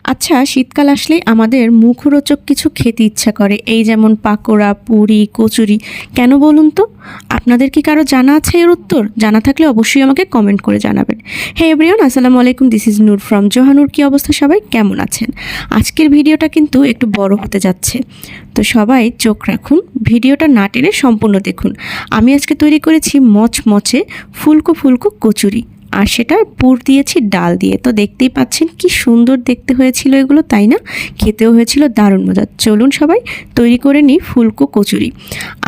আচ্ছা, শীতকাল আসলেই আমাদের মুখরোচক কিছু খেতে ইচ্ছা করে। এই যেমন পাকোড়া, পুরি, কচুরি। কেন বলুন তো? আপনাদের কি কারো জানা আছে এর উত্তর? জানা থাকলে অবশ্যই আমাকে কমেন্ট করে জানাবেন। হে এভরিওয়ান, আসসালামু আলাইকুম। This is Noor from Johanur. কি অবস্থা সবাই? কেমন আছেন? আজকের ভিডিওটা কিন্তু একটু বড় হতে যাচ্ছে। তো সবাই চোখ রাখুন, ভিডিওটা না টেনে সম্পূর্ণ দেখুন। আমি আজকে তৈরি করেছি মচমচে ফুলকো ফুলকো কচুরি। আর সেটা পুর দিয়েছি ডাল দিয়ে। তো দেখতেই পাচ্ছেন কি সুন্দর দেখতে হয়েছিল এগুলো, তাই না? খেতেও হয়েছিল দারুণ মজা। চলুন সবাই তৈরি করে নিই ফুলকো কচুরি।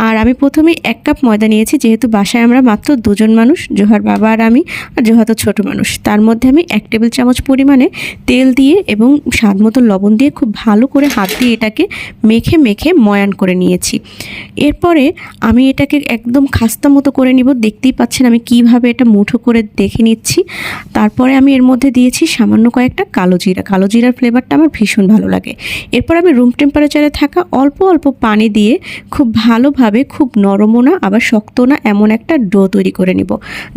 আর আমি প্রথমে 1 কাপ ময়দা নিয়েছি, যেহেতু বাসায় আমরা মাত্র 2 জন মানুষ, জোহার বাবা আর আমি। আর জোহা তো ছোটো মানুষ। তার মধ্যে আমি 1 টেবিল চামচ পরিমাণে তেল দিয়ে এবং স্বাদ মতো লবণ দিয়ে খুব ভালো করে হাত দিয়ে এটাকে মেখে মেখে ময়ান করে নিয়েছি। এরপরে আমি এটাকে একদম খাস্তা মতো করে নিব। দেখতেই পাচ্ছেন আমি কিভাবে এটা মুঠো করে দেখে নিচ্ছি। তারপরে আমি এর মধ্যে দিয়েছি সামান্য কয়েকটা কালো জিরা। কালো জিরার ফ্লেভারটা আমার ভীষণ ভালো লাগে। এরপর আমি রুম টেম্পারেচারে থাকা অল্প অল্প পানি দিয়ে খুব ভালোভাবে, খুব নরমও না আবার শক্ত না, এমন একটা ডো তৈরি করে নিব।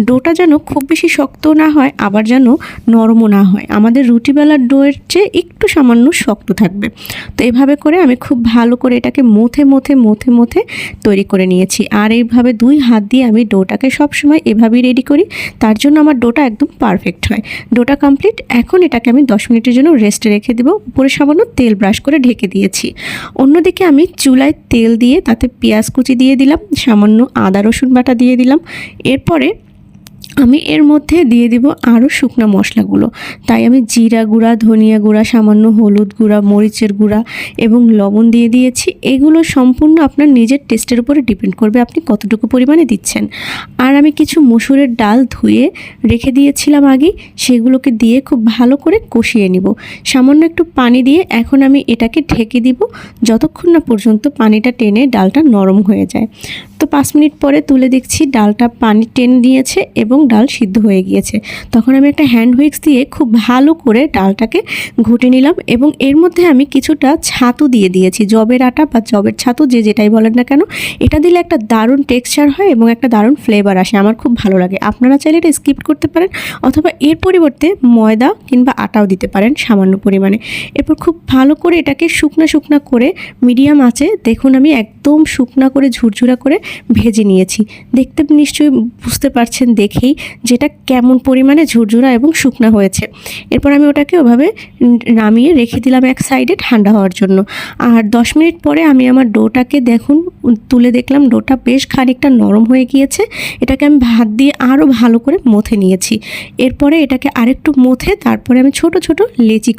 ডোটা যেন খুব বেশি শক্ত না হয়, আবার যেন নরমও না হয়। আমাদের রুটি বেলার ডোয়ের চেয়ে একটু সামান্য শক্ত থাকবে। তো এভাবে করে আমি খুব ভালো করে এটাকে মথে মথে মথে মথে তৈরি করে নিয়েছি। আর এইভাবে 2 হাত দিয়ে আমি ডোটাকে সবসময় এভাবেই রেডি করি। তার জন্য আমার ডোটা একদম পারফেক্ট হয়। ডোটা কমপ্লিট। এখন এটাকে আমি 10 মিনিটের জন্য রেস্টে রেখে দেবো। উপরে সামান্য তেল ব্রাশ করে ঢেকে দিয়েছি। অন্যদিকে আমি চুলায় তেল দিয়ে তাতে পেঁয়াজ কুচি দিয়ে দিলাম, সামান্য আদা রসুন বাটা দিয়ে দিলাম। এরপরে আমি এর মধ্যে দিয়ে দিব আরও শুকনো মশলাগুলো। তাই আমি জিরা গুঁড়া, ধনিয়া গুঁড়া, সামান্য হলুদ গুঁড়া, মরিচের গুঁড়া এবং লবণ দিয়ে দিয়েছি। এগুলো সম্পূর্ণ আপনার নিজের টেস্টের উপরে ডিপেন্ড করবে আপনি কতটুকু পরিমাণে দিচ্ছেন। আর আমি কিছু মসুরের ডাল ধুয়ে রেখে দিয়েছিলাম আগেই, সেগুলোকে দিয়ে খুব ভালো করে কষিয়ে নিব। সামান্য একটু পানি দিয়ে এখন আমি এটাকে ঢেকে দিব যতক্ষণ না পর্যন্ত পানিটা টেনে ডালটা নরম হয়ে যায়। তো 5 মিনিট পরে তুলে দেখছি ডালটা পানি টেনে নিয়েছে এবং ডাল সিদ্ধ হয়ে গিয়েছে। তখন আমি একটা হ্যান্ড হুইক্স দিয়ে খুব ভালো করে ডালটাকে ঘুটে নিলাম এবং এর মধ্যে আমি কিছুটা ছাতু দিয়ে দিয়েছি। যবের আটা বা যবের ছাতু, যে যেটাই বলেন না কেন, এটা দিলে একটা দারুণ টেক্সচার হয় এবং একটা দারুণ ফ্লেভার আসে। আমার খুব ভালো লাগে। আপনারা চাইলে এটা স্কিপ করতে পারেন অথবা এর পরিবর্তে ময়দা কিংবা আটাও দিতে পারেন সামান্য পরিমাণে। এরপর খুব ভালো করে এটাকে শুকনা শুকনা করে মিডিয়াম আঁচে, দেখুন আমি একদম শুকনা করে ঝুরঝুরা করে ভেজে নিয়েছি। দেখতে নিশ্চয়ই বুঝতে পারছেন দেখেই যেটা কেমন পরিমাণে ঝুরঝুরা এবং শুকনা হয়েছে। এরপর আমি ওটাকে ওভাবে নামিয়ে রেখে দিলাম এক সাইডে ঠান্ডা হওয়ার জন্য। আর 10 মিনিট পরে আমি আমার ডোটাকে দেখুন তুলে দেখলাম ডোটা বেশ খানিকটা নরম হয়ে গিয়েছে। এটাকে আমি ভাত দিয়ে আরও ভালো করে মথে নিয়েছি। এরপরে এটাকে আরেকটু মথে তারপরে আমি ছোট ছোট লেচি করে